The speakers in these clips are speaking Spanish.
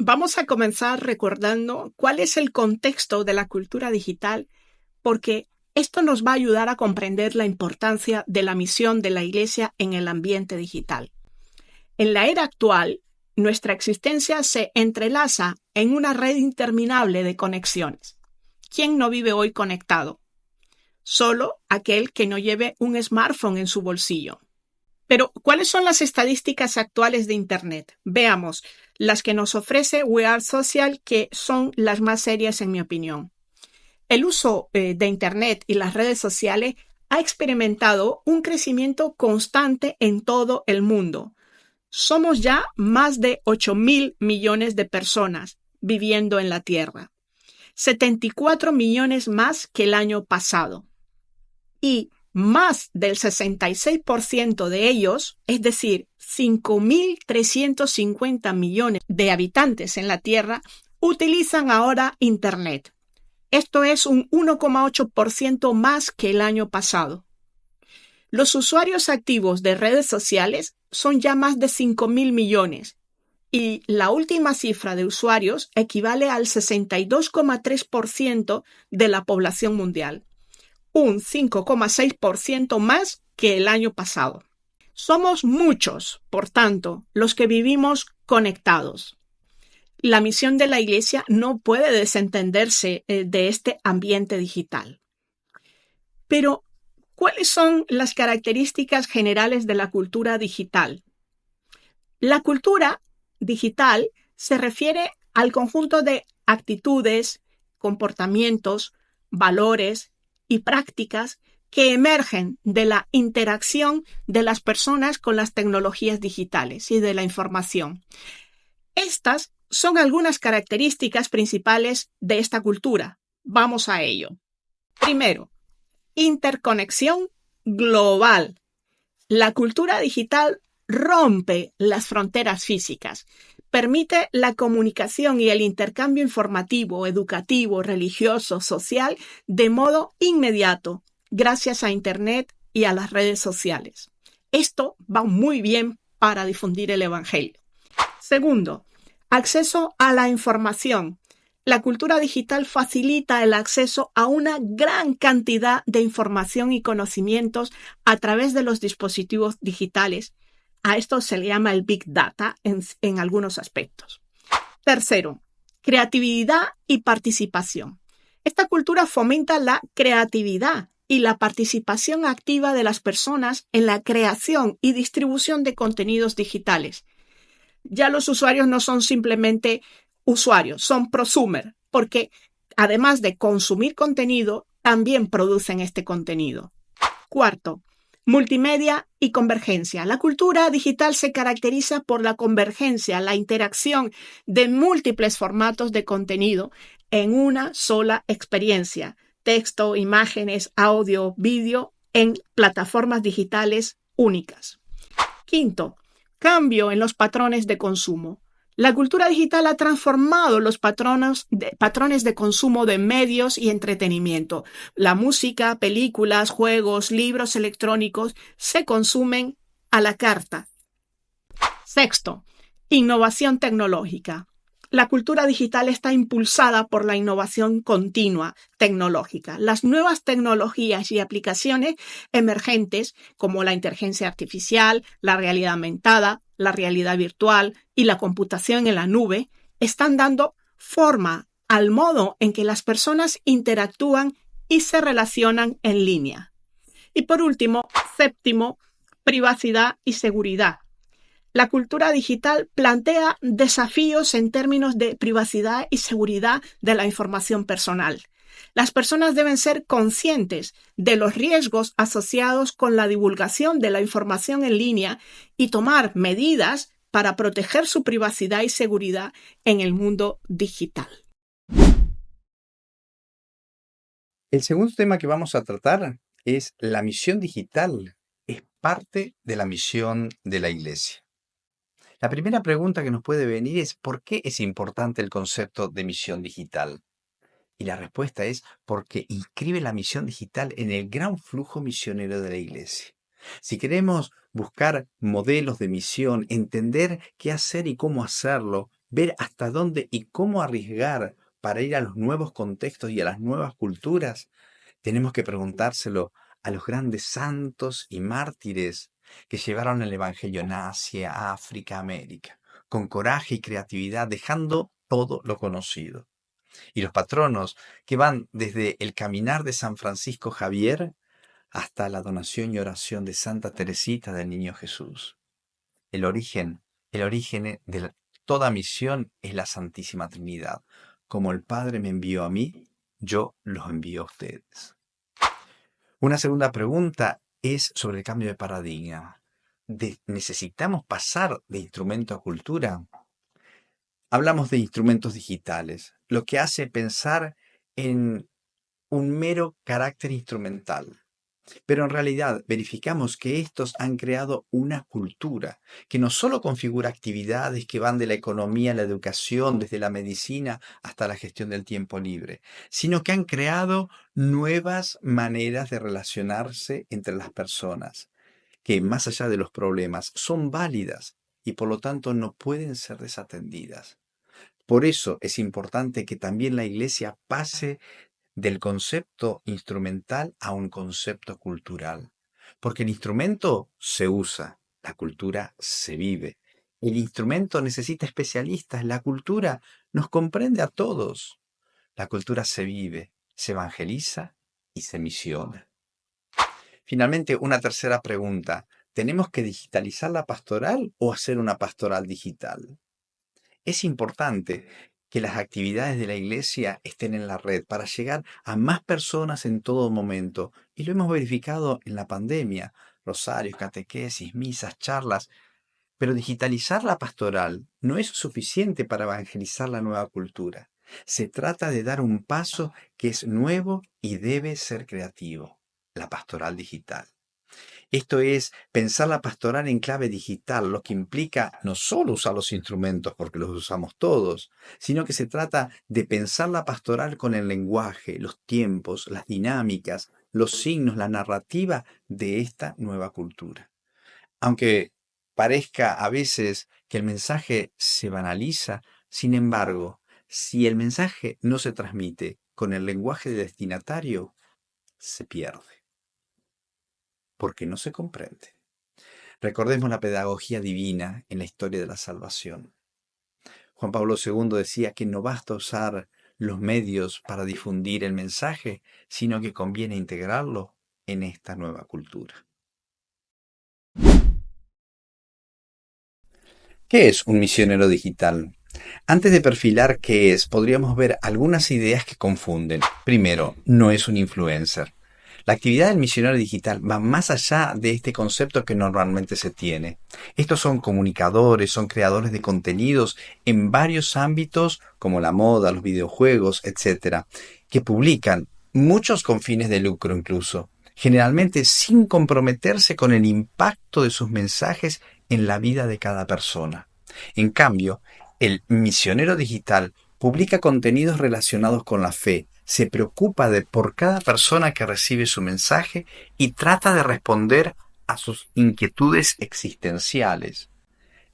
Vamos a comenzar recordando cuál es el contexto de la cultura digital, porque esto nos va a ayudar a comprender la importancia de la misión de la Iglesia en el ambiente digital. En la era actual, nuestra existencia se entrelaza en una red interminable de conexiones. ¿Quién no vive hoy conectado? Solo aquel que no lleve un smartphone en su bolsillo. Pero, ¿cuáles son las estadísticas actuales de Internet? Veamos, las que nos ofrece We Are Social, que son las más serias en mi opinión. El uso de Internet y las redes sociales ha experimentado un crecimiento constante en todo el mundo. Somos ya más de 8.000 millones de personas viviendo en la Tierra. 74 millones más que el año pasado. Y más del 66% de ellos, es decir, 5.350 millones de habitantes en la Tierra, utilizan ahora Internet. Esto es un 1,8% más que el año pasado. Los usuarios activos de redes sociales son ya más de 5.000 millones y la última cifra de usuarios equivale al 62,3% de la población mundial. Un 5,6% más que el año pasado. Somos muchos, por tanto, los que vivimos conectados. La misión de la Iglesia no puede desentenderse de este ambiente digital. Pero, ¿cuáles son las características generales de la cultura digital? La cultura digital se refiere al conjunto de actitudes, comportamientos, valores y prácticas que emergen de la interacción de las personas con las tecnologías digitales y de la información. Estas son algunas características principales de esta cultura. Vamos a ello. Primero, interconexión global. La cultura digital rompe las fronteras físicas. Permite la comunicación y el intercambio informativo, educativo, religioso, social de modo inmediato, gracias a Internet y a las redes sociales. Esto va muy bien para difundir el Evangelio. Segundo, acceso a la información. La cultura digital facilita el acceso a una gran cantidad de información y conocimientos a través de los dispositivos digitales. A esto se le llama el Big Data en algunos aspectos. Tercero, creatividad y participación. Esta cultura fomenta la creatividad y la participación activa de las personas en la creación y distribución de contenidos digitales. Ya los usuarios no son simplemente usuarios, son prosumers, porque además de consumir contenido, también producen este contenido. Cuarto, multimedia y convergencia. La cultura digital se caracteriza por la convergencia, la interacción de múltiples formatos de contenido en una sola experiencia. Texto, imágenes, audio, vídeo en plataformas digitales únicas. Quinto, cambio en los patrones de consumo. La cultura digital ha transformado los patrones de consumo de medios y entretenimiento. La música, películas, juegos, libros electrónicos se consumen a la carta. Sexto, innovación tecnológica. La cultura digital está impulsada por la innovación continua tecnológica. Las nuevas tecnologías y aplicaciones emergentes como la inteligencia artificial, la realidad aumentada, la realidad virtual y la computación en la nube están dando forma al modo en que las personas interactúan y se relacionan en línea. Y por último, séptimo, privacidad y seguridad. La cultura digital plantea desafíos en términos de privacidad y seguridad de la información personal. Las personas deben ser conscientes de los riesgos asociados con la divulgación de la información en línea y tomar medidas para proteger su privacidad y seguridad en el mundo digital. El segundo tema que vamos a tratar es la misión digital. Es parte de la misión de la Iglesia. La primera pregunta que nos puede venir es ¿por qué es importante el concepto de misión digital? Y la respuesta es porque inscribe la misión digital en el gran flujo misionero de la Iglesia. Si queremos buscar modelos de misión, entender qué hacer y cómo hacerlo, ver hasta dónde y cómo arriesgar para ir a los nuevos contextos y a las nuevas culturas, tenemos que preguntárselo a los grandes santos y mártires que llevaron el Evangelio en Asia, África, América, con coraje y creatividad, dejando todo lo conocido. Y los patronos que van desde el caminar de San Francisco Javier hasta la donación y oración de Santa Teresita del Niño Jesús. El origen de toda misión es la Santísima Trinidad. Como el Padre me envió a mí, yo los envío a ustedes. Una segunda pregunta es sobre el cambio de paradigma. ¿Necesitamos pasar de instrumento a cultura? Hablamos de instrumentos digitales, lo que hace pensar en un mero carácter instrumental. Pero en realidad verificamos que estos han creado una cultura que no solo configura actividades que van de la economía a la educación, desde la medicina hasta la gestión del tiempo libre, sino que han creado nuevas maneras de relacionarse entre las personas, que más allá de los problemas son válidas y por lo tanto no pueden ser desatendidas. Por eso es importante que también la Iglesia pase del concepto instrumental a un concepto cultural. Porque el instrumento se usa, la cultura se vive. El instrumento necesita especialistas, la cultura nos comprende a todos. La cultura se vive, se evangeliza y se misiona. Finalmente, una tercera pregunta. ¿Tenemos que digitalizar la pastoral o hacer una pastoral digital? Es importante que las actividades de la iglesia estén en la red para llegar a más personas en todo momento. Y lo hemos verificado en la pandemia. Rosarios, catequesis, misas, charlas. Pero digitalizar la pastoral no es suficiente para evangelizar la nueva cultura. Se trata de dar un paso que es nuevo y debe ser creativo. La pastoral digital. Esto es pensar la pastoral en clave digital, lo que implica no solo usar los instrumentos, porque los usamos todos, sino que se trata de pensar la pastoral con el lenguaje, los tiempos, las dinámicas, los signos, la narrativa de esta nueva cultura. Aunque parezca a veces que el mensaje se banaliza, sin embargo, si el mensaje no se transmite con el lenguaje de destinatario, se pierde, porque no se comprende. Recordemos la pedagogía divina en la historia de la salvación. Juan Pablo II decía que no basta usar los medios para difundir el mensaje, sino que conviene integrarlo en esta nueva cultura. ¿Qué es un misionero digital? Antes de perfilar qué es, podríamos ver algunas ideas que confunden. Primero, no es un influencer. La actividad del misionero digital va más allá de este concepto que normalmente se tiene. Estos son comunicadores, son creadores de contenidos en varios ámbitos como la moda, los videojuegos, etc., que publican, muchos con fines de lucro incluso, generalmente sin comprometerse con el impacto de sus mensajes en la vida de cada persona. En cambio, el misionero digital publica contenidos relacionados con la fe, se preocupa por cada persona que recibe su mensaje y trata de responder a sus inquietudes existenciales.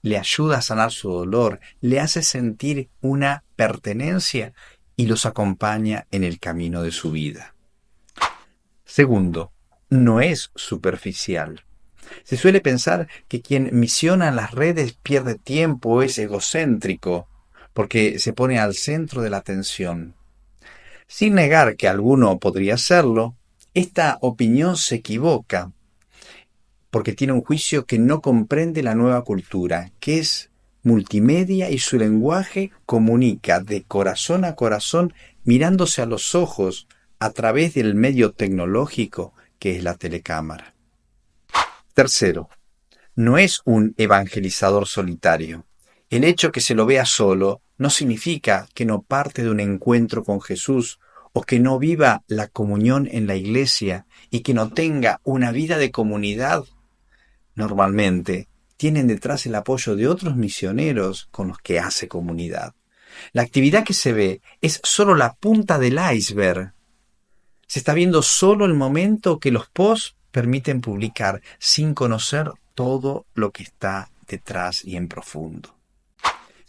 Le ayuda a sanar su dolor, le hace sentir una pertenencia y los acompaña en el camino de su vida. Segundo, no es superficial. Se suele pensar que quien misiona en las redes pierde tiempo o es egocéntrico, porque se pone al centro de la atención. Sin negar que alguno podría serlo, esta opinión se equivoca, porque tiene un juicio que no comprende la nueva cultura, que es multimedia y su lenguaje comunica de corazón a corazón mirándose a los ojos a través del medio tecnológico que es la telecámara. Tercero, no es un evangelizador solitario. El hecho que se lo vea solo no significa que no parte de un encuentro con Jesús o que no viva la comunión en la iglesia y que no tenga una vida de comunidad. Normalmente tienen detrás el apoyo de otros misioneros con los que hace comunidad. La actividad que se ve es solo la punta del iceberg. Se está viendo solo el momento que los posts permiten publicar sin conocer todo lo que está detrás y en profundo.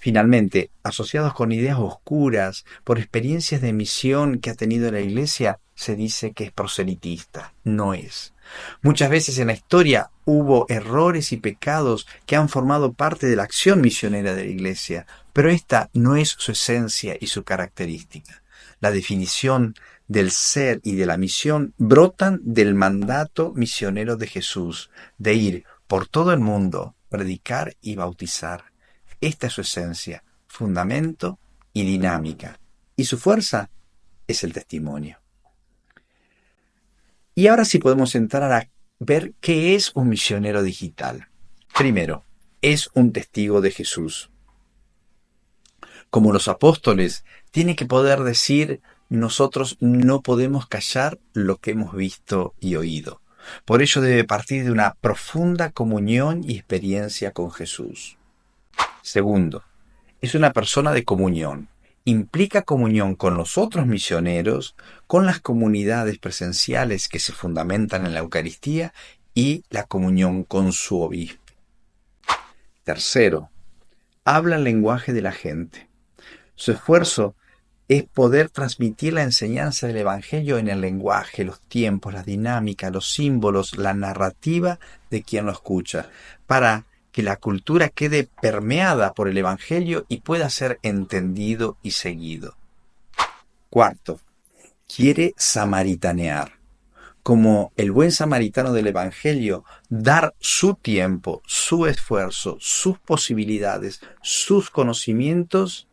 Finalmente, asociados con ideas oscuras, por experiencias de misión que ha tenido la Iglesia, se dice que es proselitista. No es. Muchas veces en la historia hubo errores y pecados que han formado parte de la acción misionera de la Iglesia, pero esta no es su esencia y su característica. La definición del ser y de la misión brotan del mandato misionero de Jesús, de ir por todo el mundo, predicar y bautizar. Esta es su esencia, fundamento y dinámica. Y su fuerza es el testimonio. Y ahora sí podemos entrar a ver qué es un misionero digital. Primero, es un testigo de Jesús. Como los apóstoles, tiene que poder decir, nosotros no podemos callar lo que hemos visto y oído. Por ello debe partir de una profunda comunión y experiencia con Jesús. Segundo, es una persona de comunión. Implica comunión con los otros misioneros, con las comunidades presenciales que se fundamentan en la Eucaristía y la comunión con su obispo. Tercero, habla el lenguaje de la gente. Su esfuerzo es poder transmitir la enseñanza del Evangelio en el lenguaje, los tiempos, la dinámica, los símbolos, la narrativa de quien lo escucha, para que la cultura quede permeada por el Evangelio y pueda ser entendido y seguido. Cuarto, quiere samaritanear. Como el buen samaritano del Evangelio, dar su tiempo, su esfuerzo, sus posibilidades, sus conocimientos,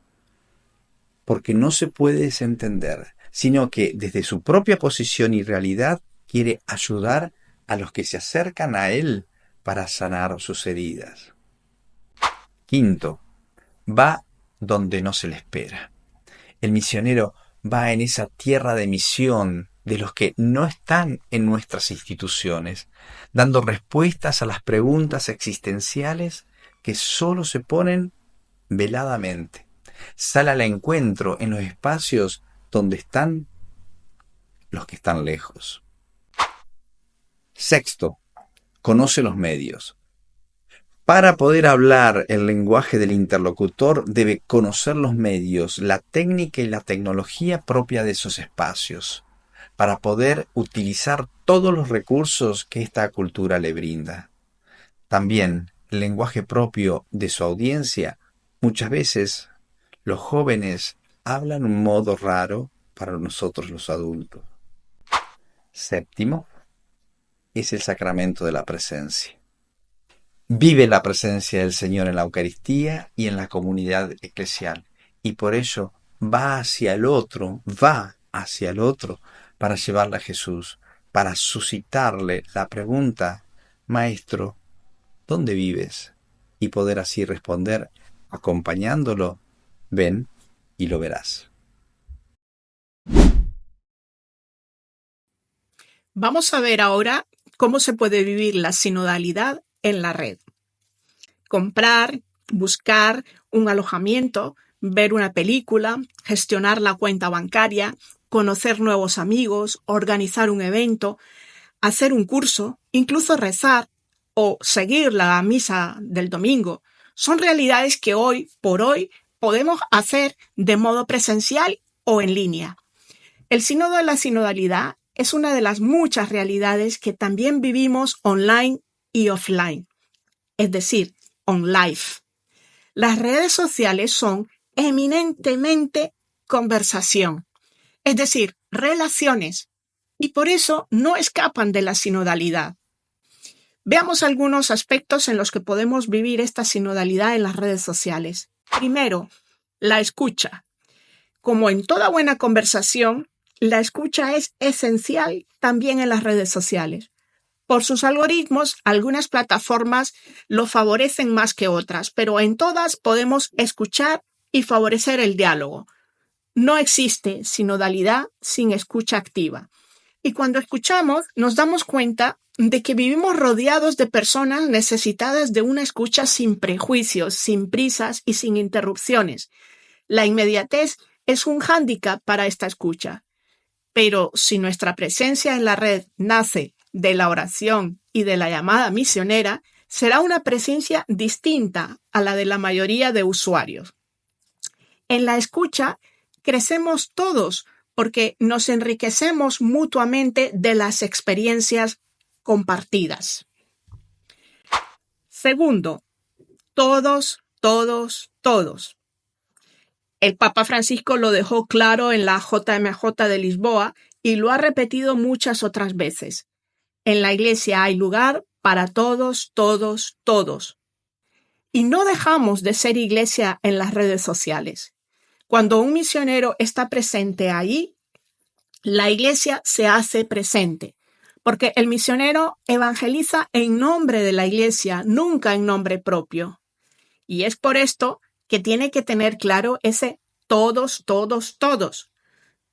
porque no se puede desentender, sino que desde su propia posición y realidad quiere ayudar a los que se acercan a él para sanar sus heridas. Quinto, va donde no se le espera. El misionero va en esa tierra de misión de los que no están en nuestras instituciones, dando respuestas a las preguntas existenciales que solo se ponen veladamente. Sale al encuentro en los espacios donde están los que están lejos. Sexto, conoce los medios. Para poder hablar el lenguaje del interlocutor debe conocer los medios, la técnica y la tecnología propia de esos espacios, para poder utilizar todos los recursos que esta cultura le brinda. También el lenguaje propio de su audiencia. Muchas veces los jóvenes hablan un modo raro para nosotros los adultos. Séptimo, es el sacramento de la presencia. Vive la presencia del Señor en la Eucaristía y en la comunidad eclesial, y por ello va hacia el otro para llevarle a Jesús, para suscitarle la pregunta, Maestro, ¿dónde vives? Y poder así responder, acompañándolo, ven y lo verás. Vamos a ver ahora cómo se puede vivir la sinodalidad en la red. Comprar, buscar un alojamiento, ver una película, gestionar la cuenta bancaria, conocer nuevos amigos, organizar un evento, hacer un curso, incluso rezar o seguir la misa del domingo. Son realidades que hoy por hoy podemos hacer de modo presencial o en línea. El sínodo de la sinodalidad es una de las muchas realidades que también vivimos online y offline, es decir, on live. Las redes sociales son eminentemente conversación, es decir, relaciones, y por eso no escapan de la sinodalidad. Veamos algunos aspectos en los que podemos vivir esta sinodalidad en las redes sociales. Primero, la escucha. Como en toda buena conversación, la escucha es esencial también en las redes sociales. Por sus algoritmos, algunas plataformas lo favorecen más que otras, pero en todas podemos escuchar y favorecer el diálogo. No existe sinodalidad sin escucha activa. Y cuando escuchamos, nos damos cuenta de que vivimos rodeados de personas necesitadas de una escucha sin prejuicios, sin prisas y sin interrupciones. La inmediatez es un hándicap para esta escucha. Pero si nuestra presencia en la red nace de la oración y de la llamada misionera, será una presencia distinta a la de la mayoría de usuarios. En la escucha crecemos todos porque nos enriquecemos mutuamente de las experiencias compartidas. Segundo, todos, todos, todos. El Papa Francisco lo dejó claro en la JMJ de Lisboa y lo ha repetido muchas otras veces. En la Iglesia hay lugar para todos, todos, todos. Y no dejamos de ser iglesia en las redes sociales. Cuando un misionero está presente ahí, la iglesia se hace presente, porque el misionero evangeliza en nombre de la iglesia, nunca en nombre propio. Y es por esto que tiene que tener claro ese todos, todos, todos.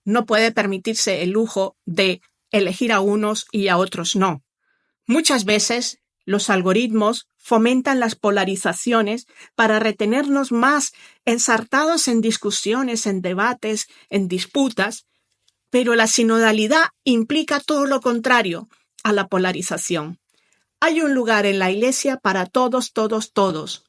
No puede permitirse el lujo de elegir a unos y a otros no. Muchas veces los algoritmos fomentan las polarizaciones para retenernos más ensartados en discusiones, en debates, en disputas, pero la sinodalidad implica todo lo contrario a la polarización. Hay un lugar en la iglesia para todos, todos, todos.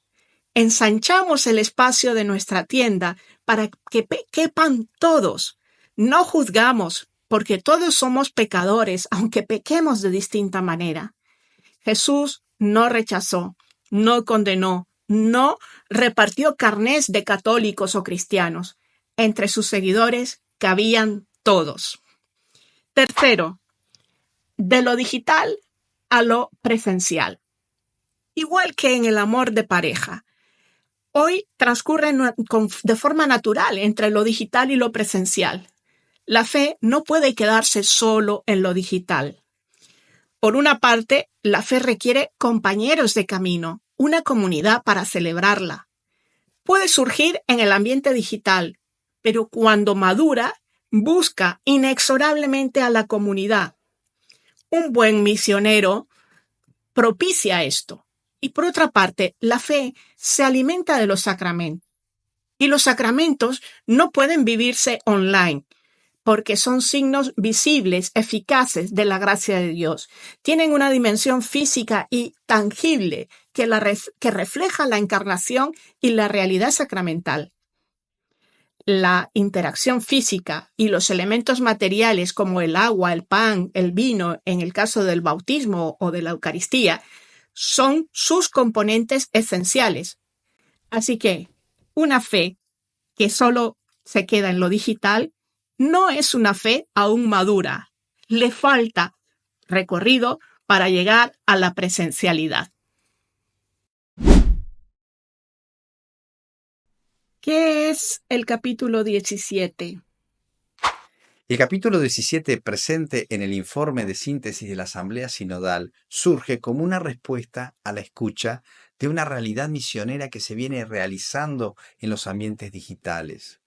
Ensanchamos el espacio de nuestra tienda para que quepan todos. No juzgamos, porque todos somos pecadores, aunque pequemos de distinta manera. Jesús no rechazó, no condenó, no repartió carnés de católicos o cristianos. Entre sus seguidores cabían todos. Tercero, de lo digital a lo presencial. Igual que en el amor de pareja, hoy transcurre de forma natural entre lo digital y lo presencial. La fe no puede quedarse solo en lo digital. Por una parte, la fe requiere compañeros de camino, una comunidad para celebrarla. Puede surgir en el ambiente digital, pero cuando madura, busca inexorablemente a la comunidad. Un buen misionero propicia esto. Y por otra parte, la fe se alimenta de los sacramentos. Y los sacramentos no pueden vivirse online, porque son signos visibles, eficaces de la gracia de Dios. Tienen una dimensión física y tangible que refleja la encarnación y la realidad sacramental. La interacción física y los elementos materiales como el agua, el pan, el vino, en el caso del bautismo o de la Eucaristía, son sus componentes esenciales. Así que una fe que solo se queda en lo digital no es una fe aún madura. Le falta recorrido para llegar a la presencialidad. ¿Qué es el capítulo 17? El capítulo 17, presente en el informe de síntesis de la Asamblea Sinodal, surge como una respuesta a la escucha de una realidad misionera que se viene realizando en los ambientes digitales.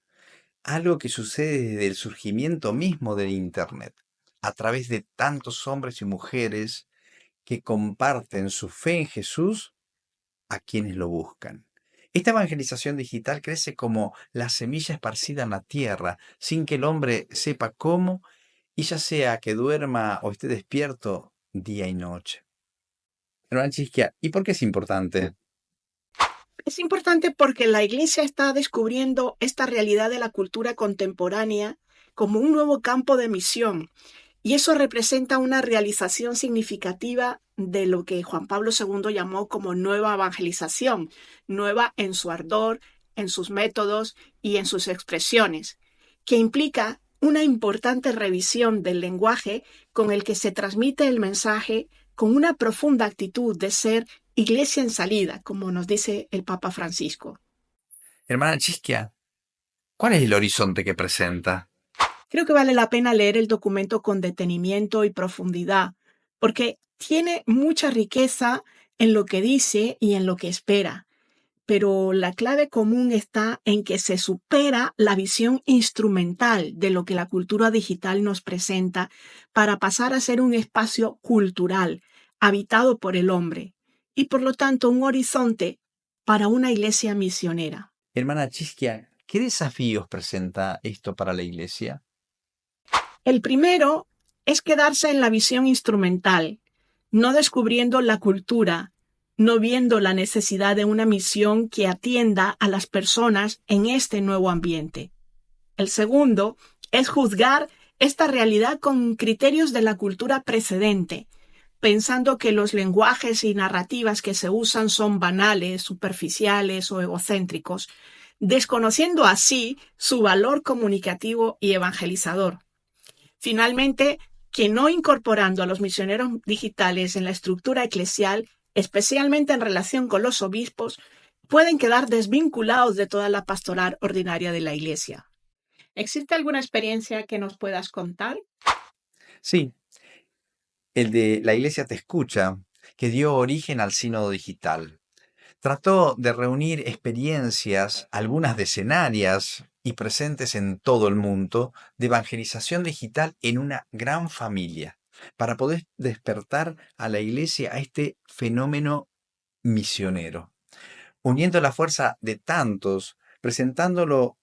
Algo que sucede desde el surgimiento mismo del Internet, a través de tantos hombres y mujeres que comparten su fe en Jesús a quienes lo buscan. Esta evangelización digital crece como la semilla esparcida en la tierra, sin que el hombre sepa cómo, y ya sea que duerma o esté despierto día y noche. Hermana Chisquia, ¿y por qué es importante? Es importante porque la Iglesia está descubriendo esta realidad de la cultura contemporánea como un nuevo campo de misión. Y eso representa una realización significativa de lo que Juan Pablo II llamó como nueva evangelización, nueva en su ardor, en sus métodos y en sus expresiones, que implica una importante revisión del lenguaje con el que se transmite el mensaje con una profunda actitud de ser iglesia en salida, como nos dice el Papa Francisco. Hermana Chisquia, ¿cuál es el horizonte que presenta? Creo que vale la pena leer el documento con detenimiento y profundidad, porque tiene mucha riqueza en lo que dice y en lo que espera. Pero la clave común está en que se supera la visión instrumental de lo que la cultura digital nos presenta para pasar a ser un espacio cultural, habitado por el hombre, y por lo tanto un horizonte para una iglesia misionera. Hermana Chisquia, ¿qué desafíos presenta esto para la Iglesia? El primero es quedarse en la visión instrumental, no descubriendo la cultura, no viendo la necesidad de una misión que atienda a las personas en este nuevo ambiente. El segundo es juzgar esta realidad con criterios de la cultura precedente, pensando que los lenguajes y narrativas que se usan son banales, superficiales o egocéntricos, desconociendo así su valor comunicativo y evangelizador. Finalmente, que no incorporando a los misioneros digitales en la estructura eclesial, especialmente en relación con los obispos, pueden quedar desvinculados de toda la pastoral ordinaria de la Iglesia. ¿Existe alguna experiencia que nos puedas contar? Sí, el de La Iglesia Te Escucha, que dio origen al sínodo digital. Trató de reunir experiencias, algunas decenarias y presentes en todo el mundo, de evangelización digital en una gran familia, para poder despertar a la Iglesia a este fenómeno misionero, uniendo la fuerza de tantos, presentándolo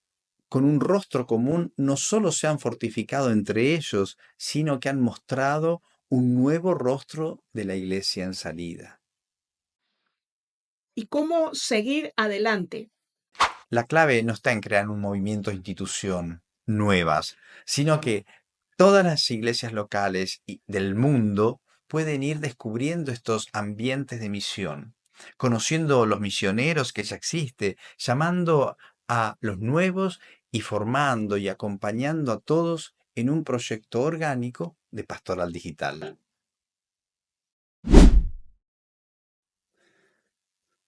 con un rostro común. No solo se han fortificado entre ellos, sino que han mostrado un nuevo rostro de la Iglesia en salida. ¿Y cómo seguir adelante? La clave no está en crear un movimiento de institución nuevas, sino que todas las iglesias locales y del mundo pueden ir descubriendo estos ambientes de misión, conociendo los misioneros que ya existen, llamando a los nuevos y formando y acompañando a todos en un proyecto orgánico de pastoral digital.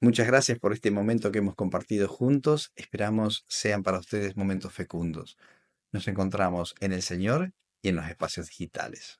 Muchas gracias por este momento que hemos compartido juntos. Esperamos sean para ustedes momentos fecundos. Nos encontramos en el Señor y en los espacios digitales.